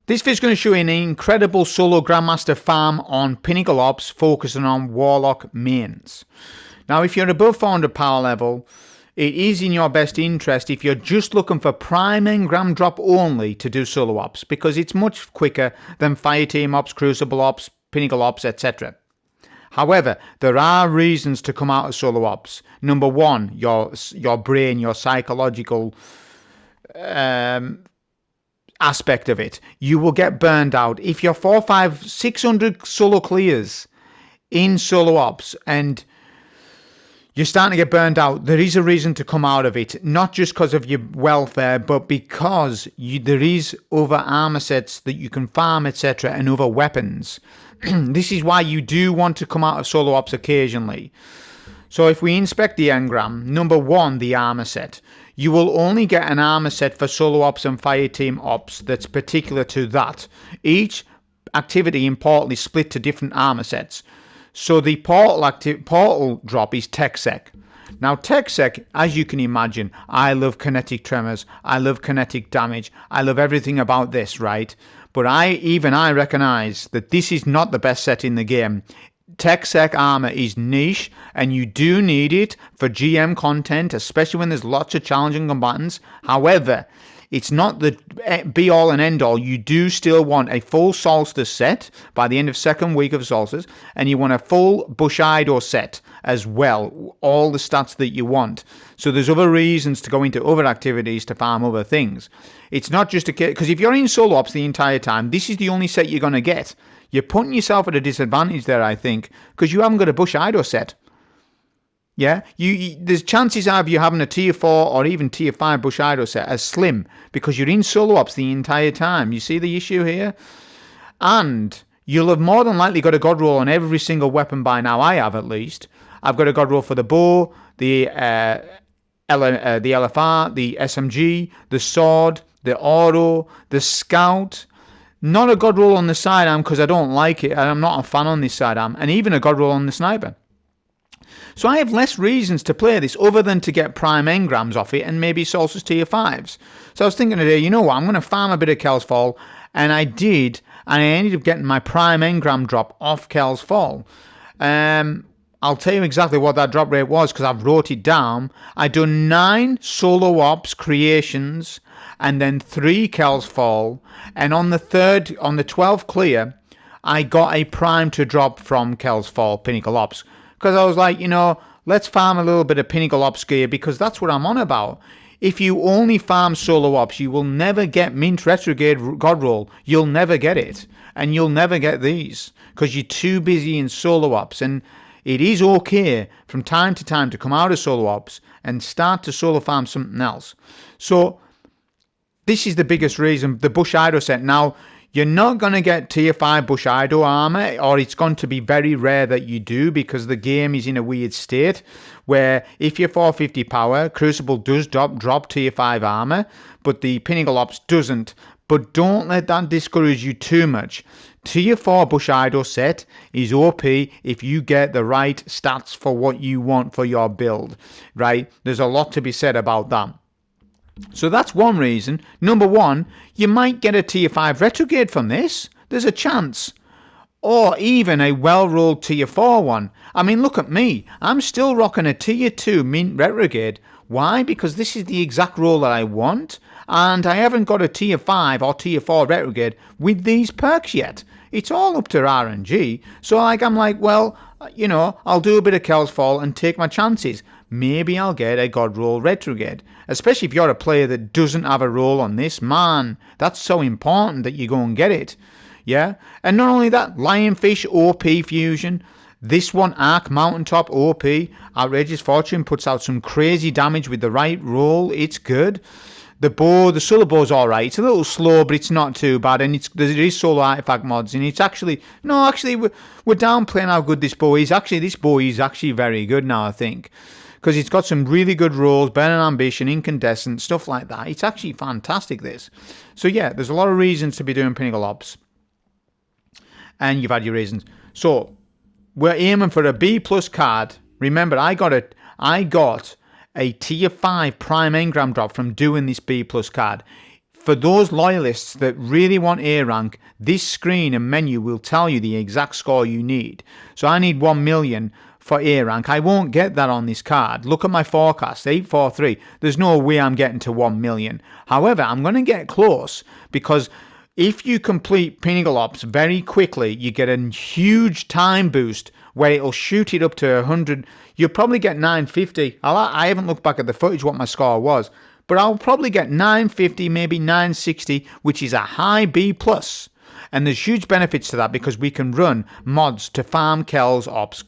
This video is going to show you an incredible solo Grandmaster farm on Pinnacle Ops focusing on Warlock mains. Now if you're above 400 power level, it is in your best interest if you're just looking for prime engram drop only to do solo ops, because it's much quicker than Fireteam Ops, Crucible Ops, Pinnacle Ops, etc. However, there are reasons to come out of solo ops. Number one, your brain, your psychological aspect of it. You will get burned out if you're 400, 500, 600 solo clears in solo ops and you're starting to get burned out. There is a reason to come out of it, not just because of your welfare, but because there is other armor sets that you can farm, etc., and other weapons. This is why you do want to come out of solo ops occasionally. So if we inspect the engram, number one, the armor set. You will only get an armor set for solo ops and fireteam ops that's particular to that. Each activity importantly split to different armor sets. So the portal drop is TechSec. Now TechSec, as you can imagine, I love kinetic tremors, I love kinetic damage, I love everything about this, right? But I recognize that this is not the best set in the game. TechSec armor is niche and you do need it for GM content, especially when there's lots of challenging combatants. However, it's not the be all and end all. You do still want a full Solstice set by the end of second week of Solstice, and you want a full Bushido set as well, all the stats that you want. So there's other reasons to go into other activities to farm other things. It's not just a case, because if you're in solo ops the entire time, this is the only set you're going to get. You're putting yourself at a disadvantage there, I think, because you haven't got a Bushido set. Yeah, there's chances of you having a tier 4 or even tier 5 Bushido set as slim because you're in solo ops the entire time. You see the issue here? And you'll have more than likely got a god roll on every single weapon by now. I have, at least. I've got a god roll for the bow, the LFR, the SMG, the sword, the auto, the scout. Not a god roll on the sidearm because I don't like it. I'm not a fan on this sidearm. And even a god roll on the sniper. So I have less reasons to play this other than to get prime engrams off it and maybe Solstice tier 5s. So I was thinking today, you know what, I'm going to farm a bit of Kel's Fall, and I did, and I ended up getting my prime engram drop off Kel's Fall. I'll tell you exactly what that drop rate was because I've wrote it down. I done 9 solo ops creations and then 3 Kel's Fall, and on the 12th clear, I got a prime to drop from Kel's Fall Pinnacle Ops. Because I was like, you know, let's farm a little bit of Pinnacle Ops gear because that's what I'm on about. If you only farm solo ops, you will never get Mint Retrograde God Roll. You'll never get it. And you'll never get these because you're too busy in solo ops. And it is okay from time to time to come out of solo ops and start to solo farm something else. So this is the biggest reason, the Bushido set. Now, you're not going to get tier 5 Bushido armor, or it's going to be very rare that you do because the game is in a weird state where if you're 450 power, Crucible does drop tier 5 armor, but the Pinnacle Ops doesn't. But don't let that discourage you too much. Tier 4 Bushido set is OP if you get the right stats for what you want for your build, right? There's a lot to be said about that. So that's one reason. Number one, you might get a tier 5 retrograde from this. There's a chance. Or even a well-rolled tier 4 one. I mean, look at me. I'm still rocking a tier 2 mint retrograde. Why? Because this is the exact roll that I want. And I haven't got a tier 5 or tier 4 retrograde with these perks yet. It's all up to RNG. So I'm like, well, you know, I'll do a bit of Kel's Fall and take my chances. Maybe I'll get a God Roll Retrograde. Especially if you're a player that doesn't have a roll on this. Man, that's so important that you go and get it. Yeah? And not only that, Lionfish OP fusion. This one, Arc Mountaintop OP. Outrageous Fortune puts out some crazy damage with the right roll. It's good. The bow, the solo bow is alright. It's a little slow, but it's not too bad. And there is solo artifact mods. And it's actually, no, actually, we're downplaying how good this bow is. Actually, this bow is actually very good now, I think. Because it's got some really good rolls, Burning Ambition, Incandescent, stuff like that. It's actually fantastic, this. So yeah, there's a lot of reasons to be doing Pinnacle Ops. And you've had your reasons. So, we're aiming for a B+ card. Remember, I got a tier 5 prime engram drop from doing this B+ card. For those loyalists that really want A rank, this screen and menu will tell you the exact score you need. So I need 1 million for A rank. I won't get that on this card. Look at my forecast, 843. There's no way I'm getting to 1 million. However, I'm going to get close, because if you complete Pinnacle Ops very quickly, you get a huge time boost where it'll shoot it up to 100. You'll probably get 950. I haven't looked back at the footage what my score was, but I'll probably get 950, maybe 960, which is a high B+. And there's huge benefits to that, because we can run mods to farm Kel's Ops,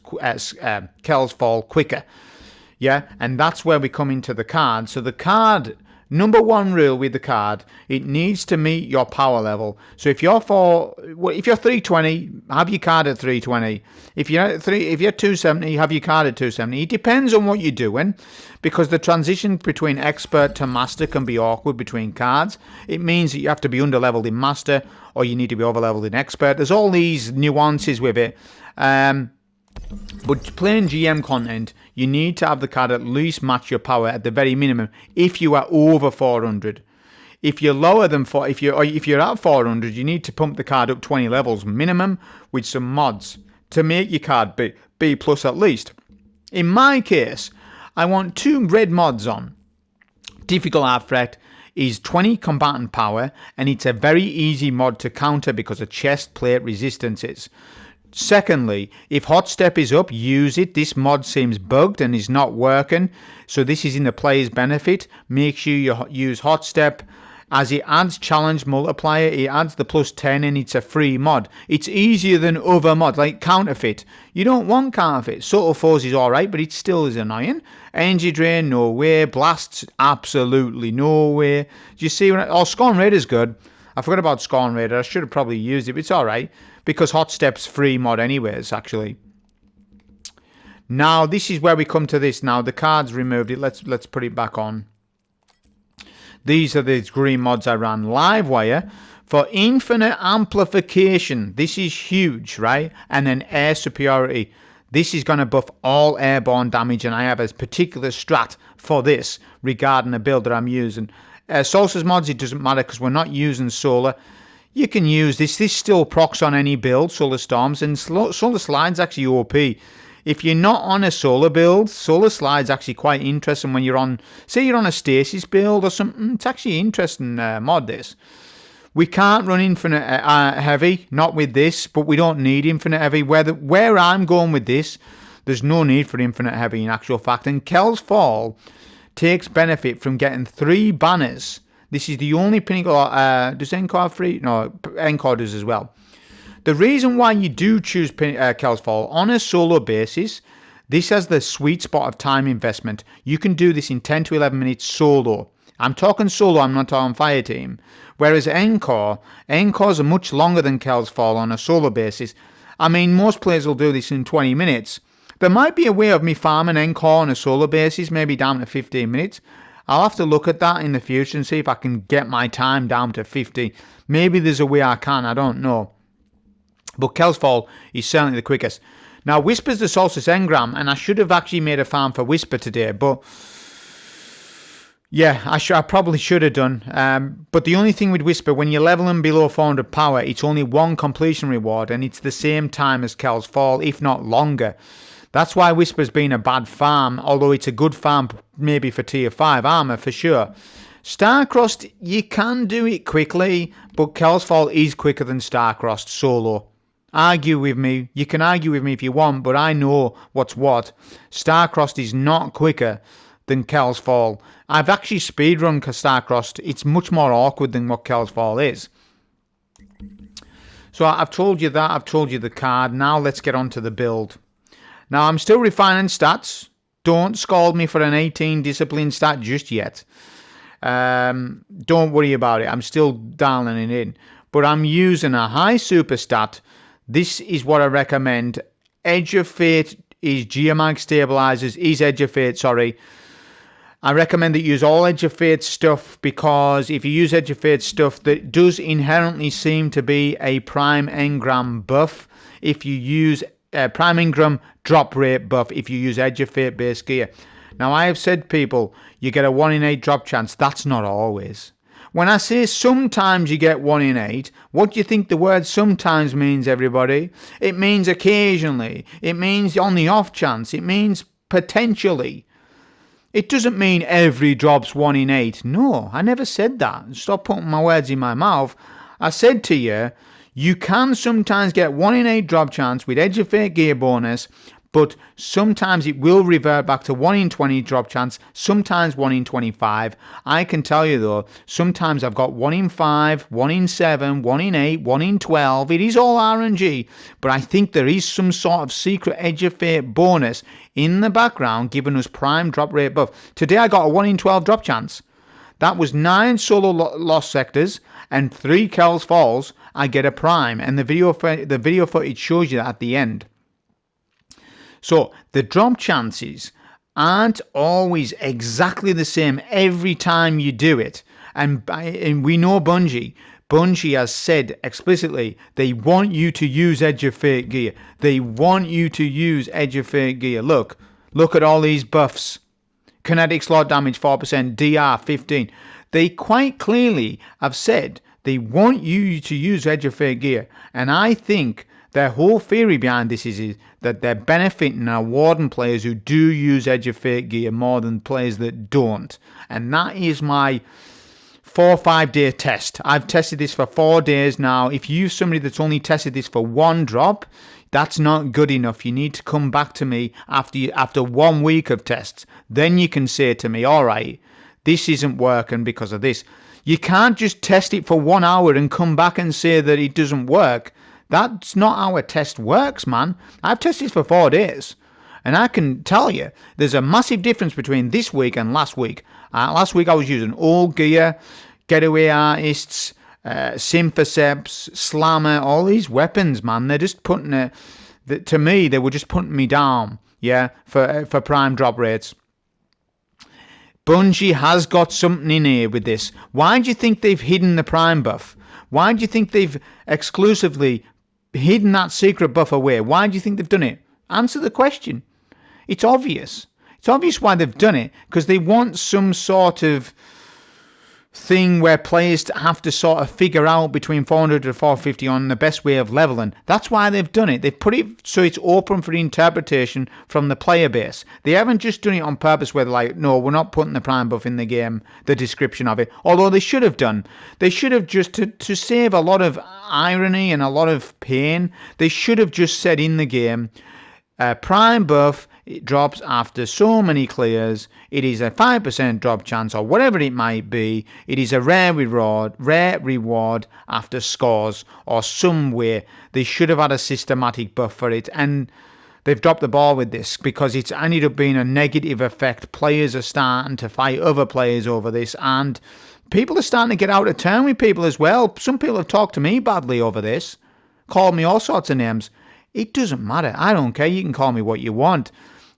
Kel's Fall quicker. Yeah, and that's where we come into the card. So the card, number one rule with the card, it needs to meet your power level. So if you're 320, have your card at 320. If you're 270, have your card at 270. It depends on what you're doing, because the transition between expert to master can be awkward between cards. It means that you have to be under leveled in master, or you need to be over leveled in expert. There's all these nuances with it. But playing GM content, you need to have the card at least match your power at the very minimum. If you are over 400, if you're lower than if you're at 400, you need to pump the card up 20 levels minimum with some mods to make your card B plus at least. In my case, I want 2 red mods on. Difficult art threat is 20 combatant power, and it's a very easy mod to counter because of chest plate resistances. Secondly, if hot step is up, use it. This mod seems bugged and is not working, so this is in the player's benefit. Make sure you use hot step, as it adds challenge multiplier. It adds the +10, and it's a free mod. It's easier than other mods like counterfeit. You don't want counterfeit. Subtle foes is alright, but it still is annoying. Energy drain, no way. Blasts, absolutely no way. Do you see when Scorn Raider is good. I forgot about Scorn Raider. I should have probably used it, but it's alright, because hot step's free mod anyways, actually. Now this is where we come to this. Now the card's removed it. Let's put it back on. These are the green mods I ran. Livewire for infinite amplification. This is huge, right? And then air superiority. This is going to buff all airborne damage, and I have a particular strat for this regarding the build that I'm using. Solstice mods, it doesn't matter because we're not using solar. You can use this. This still procs on any build, Solar Storms, and Solar Slide's actually OP. If you're not on a solar build, Solar Slide's actually quite interesting when you're on, say you're on a stasis build or something. It's actually interesting mod, this. We can't run infinite heavy, not with this, but we don't need infinite heavy. Where I'm going with this, there's no need for infinite heavy in actual fact. And Kel's Fall takes benefit from getting 3 banners. This is the only Pinnacle. Does Encore have 3? No, Encore does as well. The reason why you do choose Kel's Fall on a solo basis, this has the sweet spot of time investment. You can do this in 10 to 11 minutes solo. I'm talking solo, I'm not talking fire team. Whereas Encores are much longer than Kel's Fall on a solo basis. I mean, most players will do this in 20 minutes. There might be a way of me farming Encore on a solo basis, maybe down to 15 minutes. I'll have to look at that in the future and see if I can get my time down to 50. Maybe there's a way I can, I don't know. But Kel's Fall is certainly the quickest. Now, Whisper's the Solstice engram, and I should have actually made a farm for Whisper today, but yeah, I probably should have done. But the only thing with Whisper, when you're leveling below 400 power, it's only 1 completion reward, and it's the same time as Kel's Fall, if not longer. That's why Whisper's been a bad farm, although it's a good farm maybe for tier 5 armor for sure. Starcrossed, you can do it quickly, but Kel's Fall is quicker than Starcrossed solo. Argue with me. You can argue with me if you want, but I know what's what. Starcrossed is not quicker than Kel's Fall. I've actually speedrun Starcrossed. It's much more awkward than what Kel's Fall is. So I've told you that. I've told you the card. Now let's get on to the build. Now I'm still refining stats. Don't scold me for an 18 discipline stat just yet. Don't worry about it. I'm still dialing it in. But I'm using a high super stat. This is what I recommend. Edge of Fate is Geomag stabilizers. Edge of Fate, sorry. I recommend that you use all Edge of Fate stuff, because if you use Edge of Fate stuff, that does inherently seem to be a Prime Engram buff. If you use Prime Engram drop rate buff, if you use Edge of Fate base gear. Now, I have said, people, you get a 1 in 8 drop chance. That's not always. When I say sometimes you get 1 in 8, what do you think the word sometimes means, everybody? It means occasionally. It means on the off chance. It means potentially. It doesn't mean every drop's 1 in 8. No, I never said that. Stop putting my words in my mouth. I said to you, you can sometimes get 1 in 8 drop chance with Edge of Fate gear bonus, but sometimes it will revert back to 1 in 20 drop chance, sometimes 1 in 25. I can tell you though, sometimes I've got 1 in 5, 1 in 7, 1 in 8, 1 in 12. It is all RNG, but I think there is some sort of secret Edge of Fate bonus in the background giving us prime drop rate buff. Today I got a 1 in 12 drop chance. That was 9 solo lost sectors and 3 Kells Falls. I get a prime, and the video footage shows you that at the end. So the drop chances aren't always exactly the same every time you do it. And we know Bungie. Bungie has said explicitly they want you to use Edge of Fate gear. They want you to use Edge of Fate gear. Look at all these buffs. Kinetic slot damage 4%, DR 15. They quite clearly have said they want you to use Edge of Fate gear. And I think their whole theory behind this is that they're benefiting our Warden players who do use Edge of Fate gear more than players that don't. And that is my 4 or 5 day test. I've tested this for 4 days now. If you're somebody that's only tested this for 1 drop, that's not good enough. You need to come back to me after 1 week of tests. Then you can say to me, all right, this isn't working because of this. You can't just test it for 1 hour and come back and say that it doesn't work. That's not how a test works, man. I've tested this for 4 days. And I can tell you, there's a massive difference between this week and last week. Last week I was using old gear, getaway artists, Symphoceps, Slammer, all these weapons, man. They're just putting it, to me, they were just putting me down, yeah, for prime drop rates. Bungie has got something in here with this. Why do you think they've hidden the prime buff? Why do you think they've exclusively hidden that secret buff away? Why do you think they've done it? Answer the question. It's obvious. It's obvious why they've done it, because they want some sort of thing where players have to sort of figure out between 400 to 450 on the best way of leveling. That's why they've done it. They've put it so it's open for interpretation from the player base. They haven't just done it on purpose where they're like, no, we're not putting the prime buff in the game, the description of it. Although they should have done. They should have just, to save a lot of irony and a lot of pain, they should have just said in the game, prime buff, it drops after so many clears. It is a 5% drop chance or whatever it might be. It is a rare reward after scores or some way. They should have had a systematic buff for it, and they've dropped the ball with this because it's ended up being a negative effect. Players are starting to fight other players over this, and people are starting to get out of turn with people as well. Some people have talked to me badly over this, called me all sorts of names. It doesn't matter. I don't care. You can call me what you want.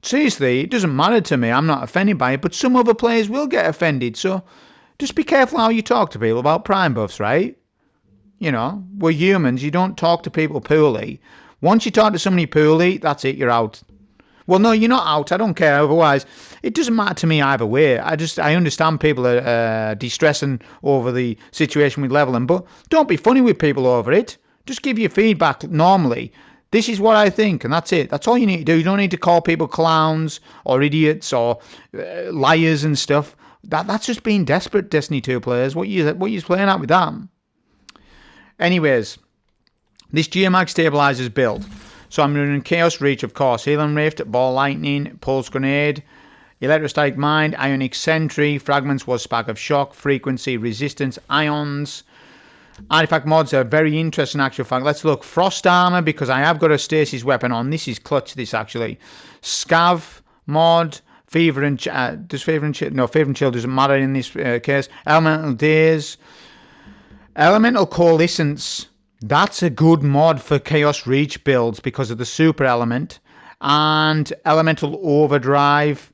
Seriously, it doesn't matter to me. I'm not offended by it, but some other players will get offended. So just be careful how you talk to people about prime buffs, right? You know, we're humans. You don't talk to people poorly. Once you talk to somebody poorly, that's it. You're out. Well, no, you're not out. I don't care. Otherwise, it doesn't matter to me either way. I understand people are distressing over the situation with leveling, but don't be funny with people over it. Just give your feedback normally. This is what I think, and that's it. That's all you need to do. You don't need to call people clowns or idiots or liars and stuff. That's just being desperate, Destiny 2 players. What you playing at with that? Anyways, this Geomag stabilizers build. So I'm running Chaos Reach, of course. Healing Rift, Ball Lightning, Pulse Grenade, Electrostatic Mind, Ionic Sentry, Fragments was Spark of Shock, Frequency, Resistance, Ions. Artifact mods are very interesting, actual fact. Let's look. Frost Armor, because I have got a stasis weapon on. This is clutch, this actually. Scav mod. Fever and does Fever and Chill? No, Fever and Chill doesn't matter in this case. Elemental Days. Elemental Coalescence. That's a good mod for Chaos Reach builds because of the super element. And Elemental Overdrive.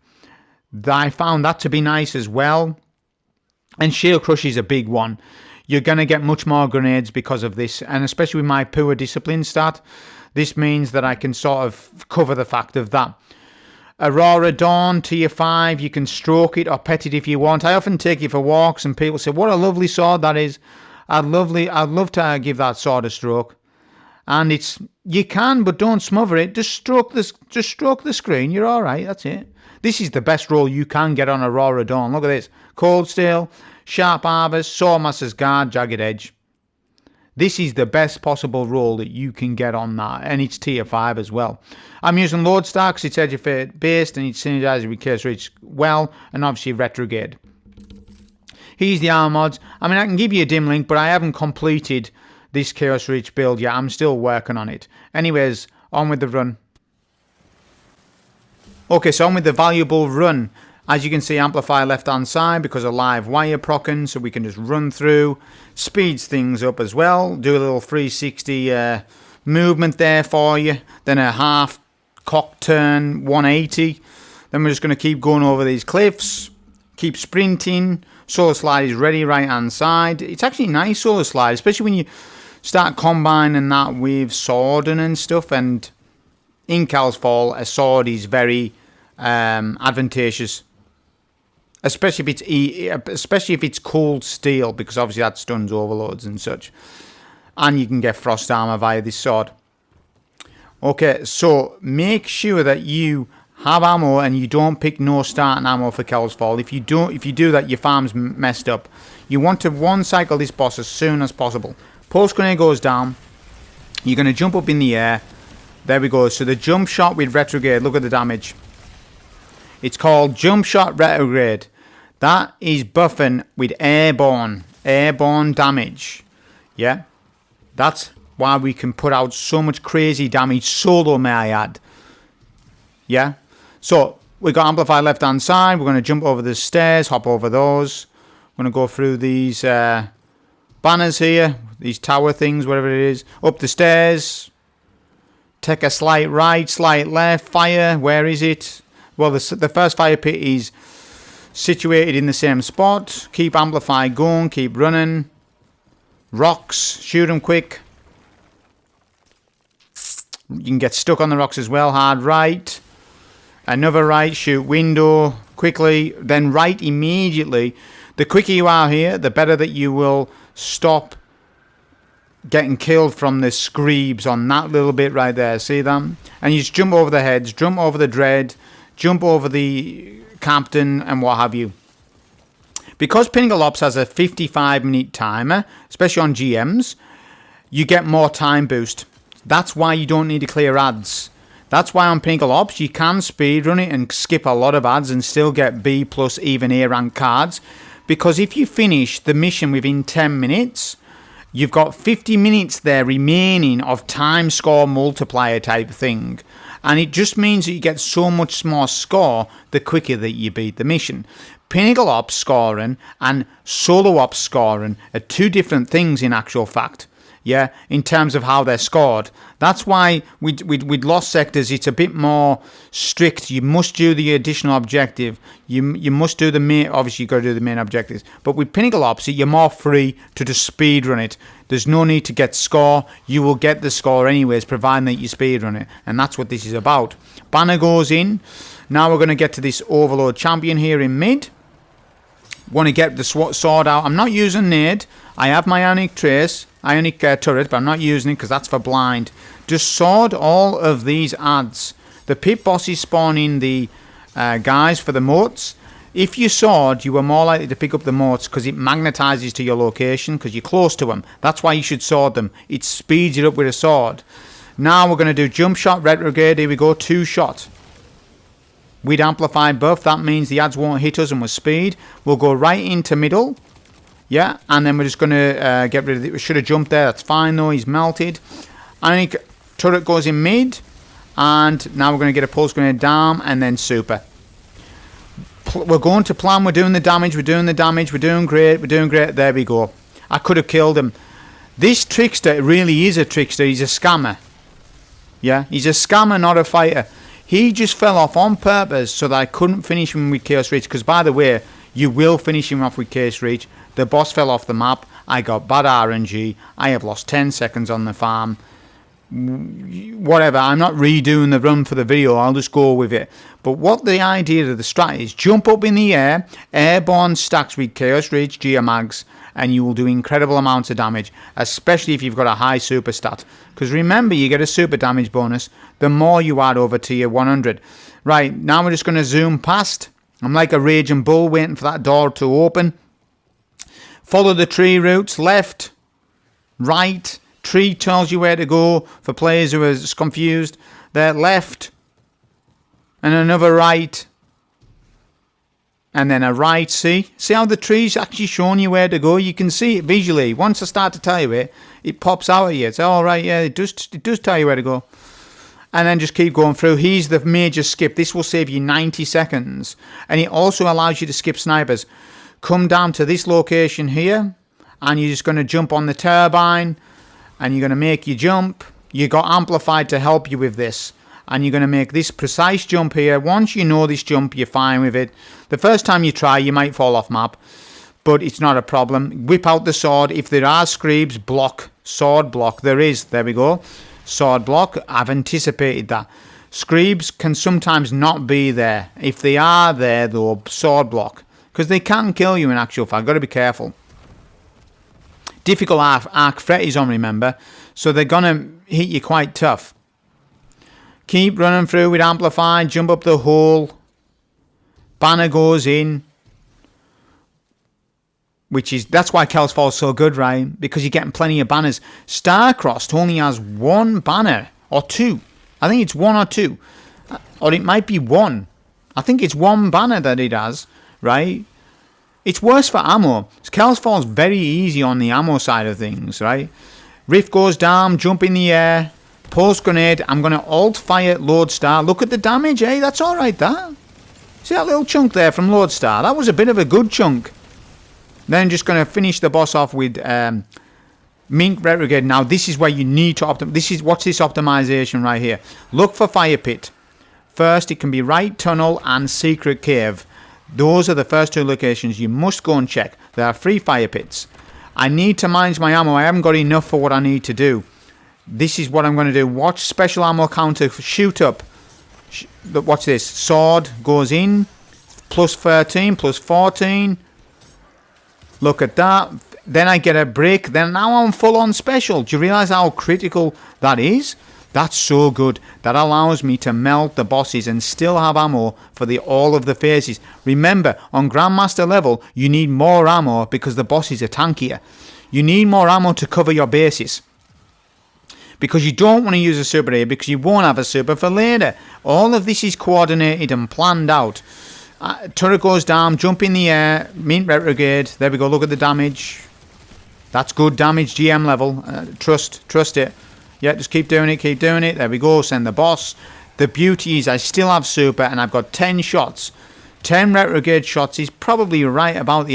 I found that to be nice as well. And Shield Crush is a big one. You're going to get much more grenades because of this, and especially with my poor discipline stat, this means that I can sort of cover the fact of that. Aurora Dawn, tier 5, you can stroke it or pet it if you want. I often take it for walks and people say, what a lovely sword that is. I'd love to give that sword a stroke. And you can, but don't smother it. Just stroke the screen, you're alright, that's it. This is the best roll you can get on Aurora Dawn. Look at this. Cold Steel, Sharp Harvest, Swordmaster's Guard, Jagged Edge. This is the best possible roll that you can get on that, and it's tier 5 as well. I'm using Lodestar because it's Edge of Fate based and it synergizes with Chaos Reach well, and obviously Retrograde. Here's the armor mods. I mean, I can give you a dim link, but I haven't completed this Chaos Reach build yet. I'm still working on it. Anyways, on with the run. Okay, so on with the valuable run. As you can see, amplify left hand side because of live wire procking, so we can just run through. Speeds things up as well. Do a little 360 movement there for you. Then a half cock turn 180. Then we're just going to keep going over these cliffs. Keep sprinting. Solar slide is ready right hand side. It's actually nice solar slide, especially when you start combining that with swording and stuff. And in Cal's Fall, a sword is very advantageous. Especially if it's cold steel, because obviously that stuns overloads and such. And you can get frost armor via this sword. Okay, so make sure that you have ammo and you don't pick no starting ammo for Cal's Fall. If you do that, your farm's messed up. You want to one cycle this boss as soon as possible. Pulse grenade goes down. You're going to jump up in the air. There we go. So the jump shot with Retrograde. Look at the damage. It's called Jump Shot Retrograde. That is buffing with airborne damage. Yeah? That's why we can put out so much crazy damage solo, may I add. Yeah? So, we got amplify left hand side. We're going to jump over the stairs, hop over those. We're going to go through these banners here. These tower things, whatever it is. Up the stairs. Take a slight right, slight left. Fire. Where is it? Well, the first fire pit is situated in the same spot. Keep amplify going. Keep running. Rocks. Shoot them quick. You can get stuck on the rocks as well. Hard right. Another right. Shoot window. Quickly. Then right immediately. The quicker you are here, the better that you will stop getting killed from the screebs on that little bit right there. See them? And you just jump over the heads. Jump over the dread. Jump over the captain and what have you. Because Pinnacle Ops has a 55-minute timer, especially on GMs, you get more time boost. That's why you don't need to clear ads. That's why on Pinnacle Ops you can speedrun it and skip a lot of ads and still get B plus even A rank cards. Because if you finish the mission within 10 minutes, you've got 50 minutes there remaining of time score multiplier type thing. And it just means that you get so much more score the quicker that you beat the mission. Pinnacle Ops scoring and Solo Ops scoring are two different things in actual fact. Yeah, in terms of how they're scored. That's why with Lost Sectors it's a bit more strict. You must do the additional objective. You must do the main. Obviously, you've got to do the main objectives. But with Pinnacle Ops, you're more free to just speedrun it. There's no need to get score. You will get the score anyways, providing that you speedrun it. And that's what this is about. Banner goes in. Now we're going to get to this Overlord Champion here in mid. Want to get the sword out. I'm not using Nade. I have my Ionic Trace. Ionic turret, but I'm not using it because that's for blind. Just sword all of these ads. The pit bosses spawn in the guys for the moats. If you sword, you are more likely to pick up the moats because it magnetizes to your location because you're close to them. That's why you should sword them. It speeds it up with a sword. Now we're going to do jump shot, retrograde. Here we go, 2 shot. We'd amplify buff. That means the ads won't hit us and we'll speed. We'll go right into middle. Yeah, and then we're just going to get rid of it. We should have jumped there. That's fine, though. He's melted. Ionic turret goes in mid. And now we're going to get a pulse grenade down and then super. We're going to plan. We're doing the damage. We're doing the damage. We're doing great. We're doing great. There we go. I could have killed him. This trickster really is a trickster. He's a scammer. Yeah, he's a scammer, not a fighter. He just fell off on purpose so that I couldn't finish him with Chaos Reach. Because, by the way, you will finish him off with Chaos Reach. The boss fell off the map. I got bad RNG. I have lost 10 seconds on the farm. whatever. I'm not redoing the run for the video. I'll just go with it. But what the idea of the strat is, jump up in the air, airborne stacks with Chaos Rage Geomags, and you will do incredible amounts of damage, especially if you've got a high super stat. Because remember, you get a super damage bonus the more you add over to your 100. Right, now we're just going to zoom past. I'm like a raging bull waiting for that door to open. Follow the tree routes, left, right. Tree tells you where to go for players who are confused. There, left, and another right, and then a right. See how the tree's actually showing you where to go? You can see it visually. Once I start to tell you it pops out at you. It's all right, yeah, it does tell you where to go. And then just keep going through. Here's the major skip. This will save you 90 seconds. And it also allows you to skip snipers. Come down to this location here, and you're just going to jump on the turbine, and you're going to make your jump. You got amplified to help you with this. And you're going to make this precise jump here. Once you know this jump, you're fine with it. The first time you try, you might fall off map, but it's not a problem. Whip out the sword. If there are screebs, block. Sword block. There is. There we go. Sword block. I've anticipated that. Screebs can sometimes not be there. If they are there, though, sword block. Because they can kill you in actual fact. Got to be careful. Difficult arc threat is on, remember. So they're going to hit you quite tough. Keep running through with Amplify. Jump up the hole. Banner goes in. That's why Kells Fall's so good, right? Because you're getting plenty of banners. Starcrossed only has one banner. Or two. I think it's one or two. Or it might be one. I think it's one banner that it has, right? It's worse for ammo. Kells Fall's very easy on the ammo side of things, right? Rift goes down. Jump in the air. Pulse grenade. I'm going to alt-fire Lodestar. Look at the damage, eh? That's alright, that. See that little chunk there from Lodestar? That was a bit of a good chunk. Then just going to finish the boss off with Mink Retrograde. Now, this is where you need to optimize. What's this optimization right here? Look for Fire Pit. First, it can be Right Tunnel and Secret Cave. Those are the first two locations you must go and check. There are 3 fire pits. I need to manage my ammo. I haven't got enough for what I need to do. This is what I'm going to do. Watch special ammo counter shoot up. Watch this. Sword goes in. Plus 13, plus 14. Look at that. Then I get a break. Then now I'm full on special. Do you realise how critical that is? That's so good. That allows me to melt the bosses and still have ammo for all of the phases. Remember, on Grandmaster level, you need more ammo because the bosses are tankier. You need more ammo to cover your bases. Because you don't want to use a super here because you won't have a super for later. All of this is coordinated and planned out. Turret goes down, jump in the air, Mint Retrograde. There we go, look at the damage. That's good damage, GM level. Trust it. Yeah, just keep doing it, keep doing it. There we go, send the boss. The beauty is I still have super and I've got 10 shots. 10 Retrograde shots is probably right about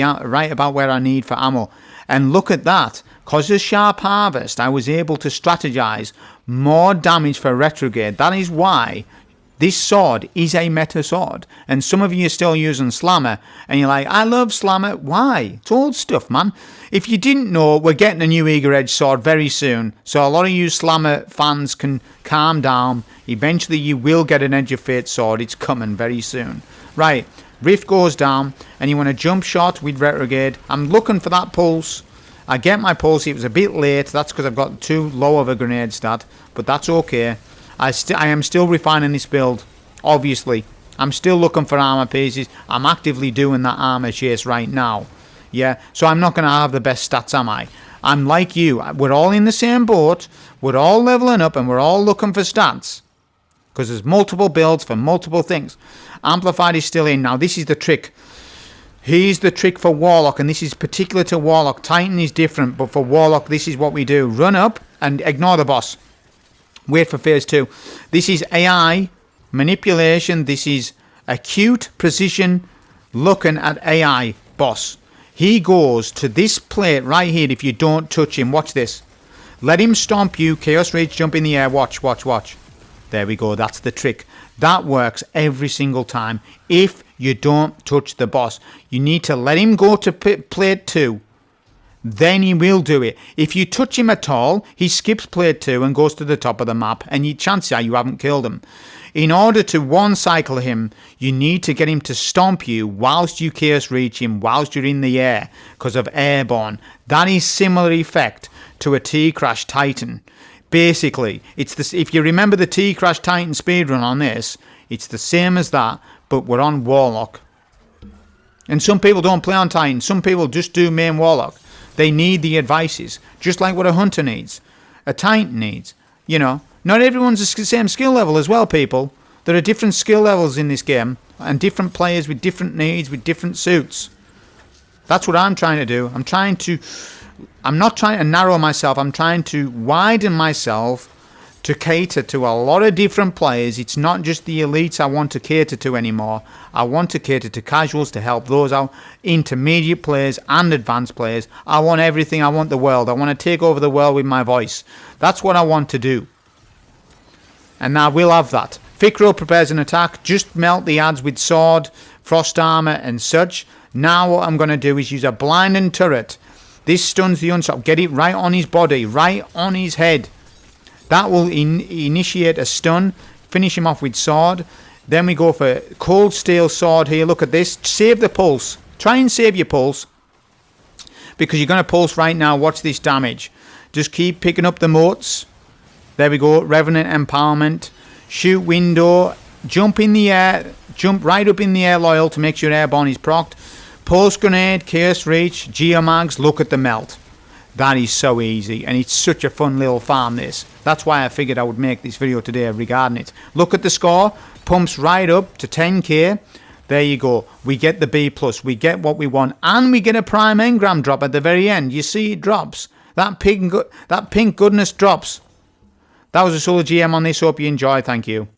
where I need for ammo. And look at that. Because of Sharp Harvest, I was able to strategize more damage for Retrograde. That is why this sword is a meta sword. And some of you are still using Slammer. And you're like, I love Slammer. Why? It's old stuff, man. If you didn't know, we're getting a new Eager Edge sword very soon. So a lot of you Slammer fans can calm down. Eventually you will get an Edge of Fate sword. It's coming very soon. Right. Rift goes down. And you want to jump shot with Retrograde. I'm looking for that pulse. I get my pulse. It was a bit late. That's because I've got too low of a grenade stat. But that's okay. I am still refining this build. Obviously. I'm still looking for armor pieces. I'm actively doing that armor chase right now. Yeah. So I'm not going to have the best stats, am I? I'm like you. We're all in the same boat. We're all leveling up and we're all looking for stats. Because there's multiple builds for multiple things. Amplified is still in. Now this is the trick. Here's the trick for Warlock, and this is particular to Warlock. Titan is different, but for Warlock, this is what we do. Run up and ignore the boss. Wait for phase 2. This is AI manipulation. This is acute precision looking at AI boss. He goes to this plate right here if you don't touch him. Watch this. Let him stomp you. Chaos Rage jump in the air. Watch, watch, watch. There we go. That's the trick. That works every single time. If you don't touch the boss, you need to let him go to plate 2. then he will do it. If you touch him at all, he skips plate 2 and goes to the top of the map, and chances are you haven't killed him. In order to one-cycle him, you need to get him to stomp you whilst you chaos reach him, whilst you're in the air, because of airborne. That is similar effect to a T-Crash Titan. Basically, it's this. If you remember the T-Crash Titan speedrun on this, it's the same as that, but we're on Warlock. And some people don't play on Titan. Some people just do main Warlock. They need the advices, just like what a Hunter needs, a Titan needs. You know, not everyone's the same skill level as well, people. There are different skill levels in this game, and different players with different needs, with different suits. That's what I'm trying to do. I'm not trying to narrow myself. I'm trying to widen myself to cater to a lot of different players. It's not just the elites I want to cater to anymore. I want to cater to casuals, to help those out, intermediate players and advanced players. I want everything. I want the world. I want to take over the world with my voice. That's what I want to do. And I will have that. Fikro prepares an attack. Just melt the ads with sword, frost armor and such. Now what I'm going to do is use a blinding turret. This stuns the unstop. Get it right on his body, right on his head. That will initiate a stun. Finish him off with sword. Then we go for cold steel sword here. Look at this. Save the pulse. Try and save your pulse, because you're going to pulse right now. Watch this damage. Just keep picking up the motes. There we go. Revenant empowerment. Shoot window. Jump in the air. Jump right up in the air, loyal, to make sure airborne is procced. Pulse grenade, chaos reach, geomags. Look at the melt. That is so easy, and it's such a fun little farm, this. That's why I figured I would make this video today regarding it. Look at the score. Pumps right up to 10k. There you go. We get the B+. We get what we want, and we get a prime engram drop at the very end. You see it drops. That pink goodness drops. That was a solo GM on this. Hope you enjoy. Thank you.